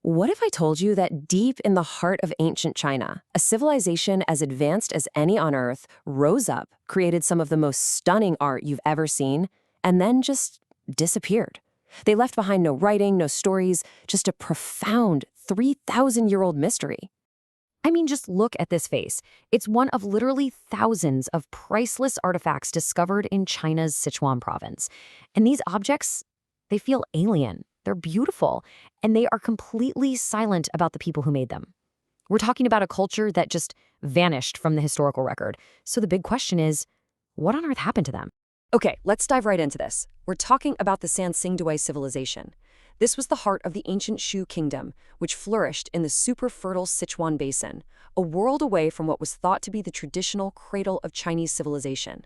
What if I told you that deep in the heart of ancient China, a civilization as advanced as any on Earth rose up, created some of the most stunning art you've ever seen, and then just disappeared? They left behind no writing, no stories, just a profound 3,000-year-old mystery. I mean, just look at this face. It's one of literally thousands of priceless artifacts discovered in China's Sichuan province. And these objects, they feel alien. They're beautiful, and they are completely silent about the people who made them. We're talking about a culture that just vanished from the historical record. So the big question is, what on earth happened to them? Okay, let's dive right into this. We're talking about the Sanxingdui civilization. This was the heart of the ancient Shu kingdom, which flourished in the super fertile Sichuan basin, a world away from what was thought to be the traditional cradle of Chinese civilization.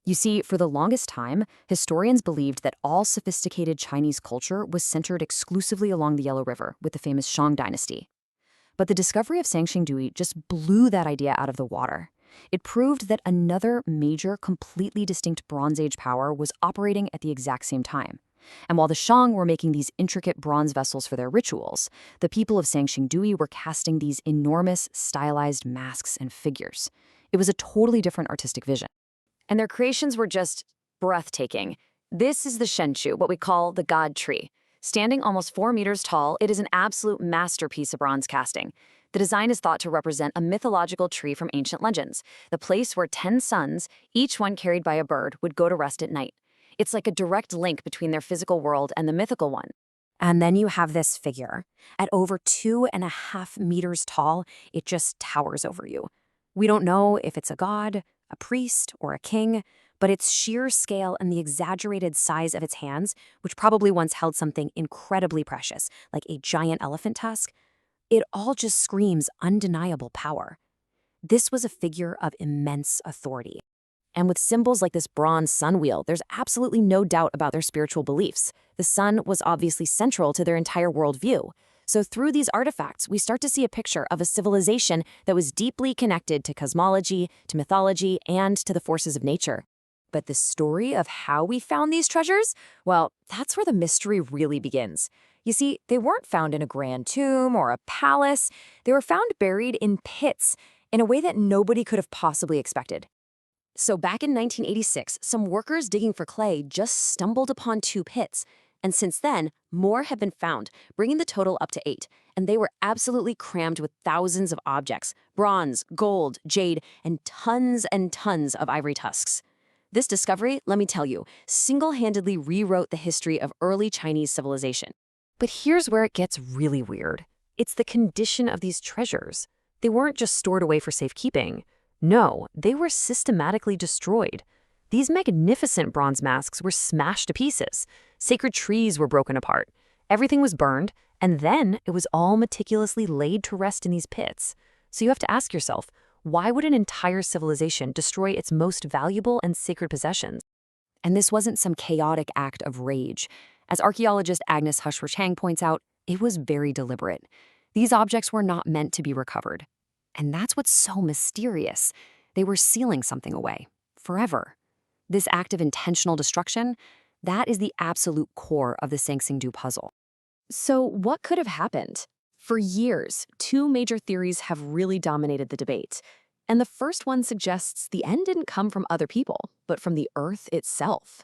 You see, for the longest time, historians believed that all sophisticated Chinese culture was centered exclusively along the Yellow River with the famous Shang dynasty. But the discovery of Sanxingdui just blew that idea out of the water. It proved that another major, completely distinct Bronze Age power was operating at the exact same time. And while the Shang were making these intricate bronze vessels for their rituals, the people of Sanxingdui were casting these enormous, stylized masks and figures. It was a totally different artistic vision. And their creations were just breathtaking. This is the Shenchu, what we call the God Tree. Standing almost 4 meters tall, it is an absolute masterpiece of bronze casting. The design is thought to represent a mythological tree from ancient legends, the place where 10 suns, each one carried by a bird, would go to rest at night. It's like a direct link between their physical world and the mythical one. And then you have this figure. At over 2.5 meters tall, it just towers over you. We don't know if it's a god, a priest, or a king, but its sheer scale and the exaggerated size of its hands, which probably once held something incredibly precious, like a giant elephant tusk, it all just screams undeniable power. This was a figure of immense authority. And with symbols like this bronze sun wheel, there's absolutely no doubt about their spiritual beliefs. The sun was obviously central to their entire worldview. So through these artifacts, we start to see a picture of a civilization that was deeply connected to cosmology, to mythology, and to the forces of nature. But the story of how we found these treasures? Well, that's where the mystery really begins. You see, they weren't found in a grand tomb or a palace. They were found buried in pits in a way that nobody could have possibly expected. So back in 1986, some workers digging for clay just stumbled upon 2 pits. And since then, more have been found, bringing the total up to 8. And they were absolutely crammed with thousands of objects, bronze, gold, jade, and tons of ivory tusks. This discovery, let me tell you, single-handedly rewrote the history of early Chinese civilization. But here's where it gets really weird. It's the condition of these treasures. They weren't just stored away for safekeeping. No, they were systematically destroyed. These magnificent bronze masks were smashed to pieces. Sacred trees were broken apart. Everything was burned, and then it was all meticulously laid to rest in these pits. So you have to ask yourself, why would an entire civilization destroy its most valuable and sacred possessions? And this wasn't some chaotic act of rage. As archaeologist Agnes Hushwer-Chang points out, it was very deliberate. These objects were not meant to be recovered. And that's what's so mysterious. They were sealing something away, forever. This act of intentional destruction, that is the absolute core of the Sanxingdui puzzle. So what could have happened? For years, 2 major theories have really dominated the debate. And the first one suggests the end didn't come from other people, but from the Earth itself.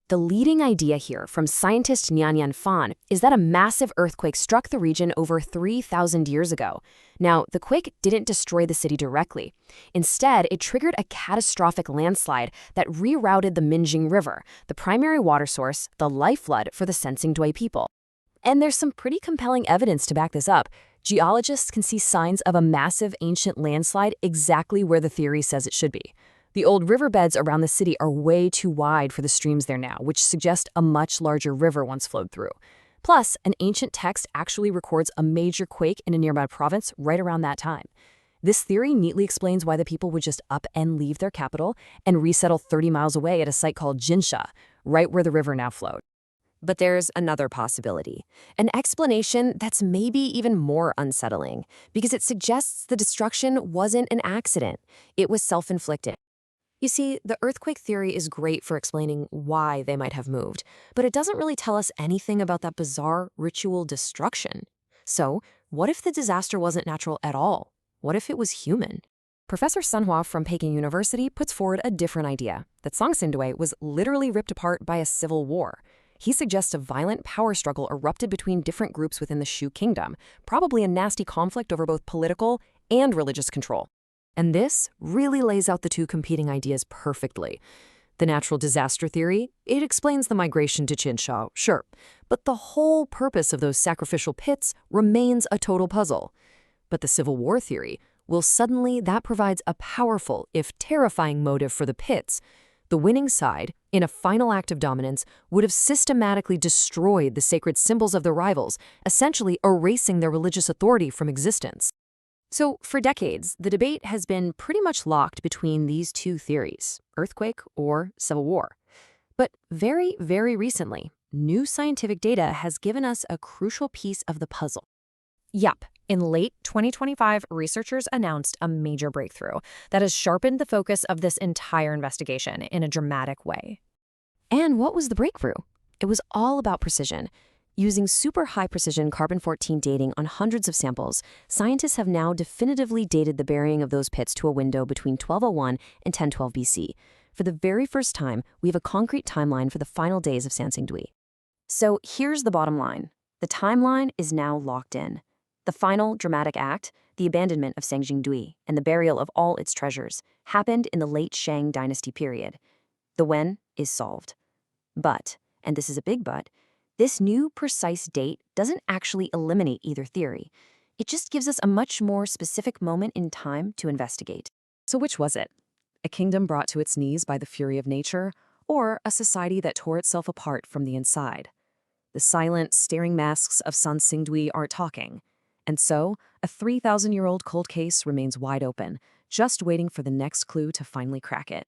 The leading idea here from scientist Nian Fan is that a massive earthquake struck the region over 3,000 years ago. Now, the quake didn't destroy the city directly. Instead, it triggered a catastrophic landslide that rerouted the Minjing River, the primary water source, the lifeblood for the Sanxingdui people. And there's some pretty compelling evidence to back this up. Geologists can see signs of a massive ancient landslide exactly where the theory says it should be. The old riverbeds around the city are way too wide for the streams there now, which suggest a much larger river once flowed through. Plus, an ancient text actually records a major quake in a nearby province right around that time. This theory neatly explains why the people would just up and leave their capital and resettle 30 miles away at a site called Jinsha, right where the river now flowed. But there's another possibility, an explanation that's maybe even more unsettling, because it suggests the destruction wasn't an accident. It was self-inflicted. You see, the earthquake theory is great for explaining why they might have moved, but it doesn't really tell us anything about that bizarre ritual destruction. So, what if the disaster wasn't natural at all? What if it was human? Professor Sunhua from Peking University puts forward a different idea, that Sanxingdui was literally ripped apart by a civil war. He suggests a violent power struggle erupted between different groups within the Shu kingdom, probably a nasty conflict over both political and religious control. And this really lays out the two competing ideas perfectly. The natural disaster theory, it explains the migration to Qinsha, sure, but the whole purpose of those sacrificial pits remains a total puzzle. But the Civil War theory, well, suddenly that provides a powerful, if terrifying motive for the pits. The winning side, in a final act of dominance, would have systematically destroyed the sacred symbols of their rivals, essentially erasing their religious authority from existence. So, for decades, the debate has been pretty much locked between these two theories, earthquake or civil war. But very, very recently, new scientific data has given us a crucial piece of the puzzle. Yup. In late 2025, researchers announced a major breakthrough that has sharpened the focus of this entire investigation in a dramatic way. And what was the breakthrough? It was all about precision. Using super high-precision carbon-14 dating on hundreds of samples, scientists have now definitively dated the burying of those pits to a window between 1201 and 1012 BC. For the very first time, we have a concrete timeline for the final days of Sanxingdui. So here's the bottom line. The timeline is now locked in. The final dramatic act, the abandonment of Sanxingdui and the burial of all its treasures, happened in the late Shang dynasty period. The when is solved. But, and this is a big but, this new precise date doesn't actually eliminate either theory. It just gives us a much more specific moment in time to investigate. So which was it? A kingdom brought to its knees by the fury of nature, or a society that tore itself apart from the inside? The silent, staring masks of Sanxingdui aren't talking. And so, a 3,000-year-old cold case remains wide open, just waiting for the next clue to finally crack it.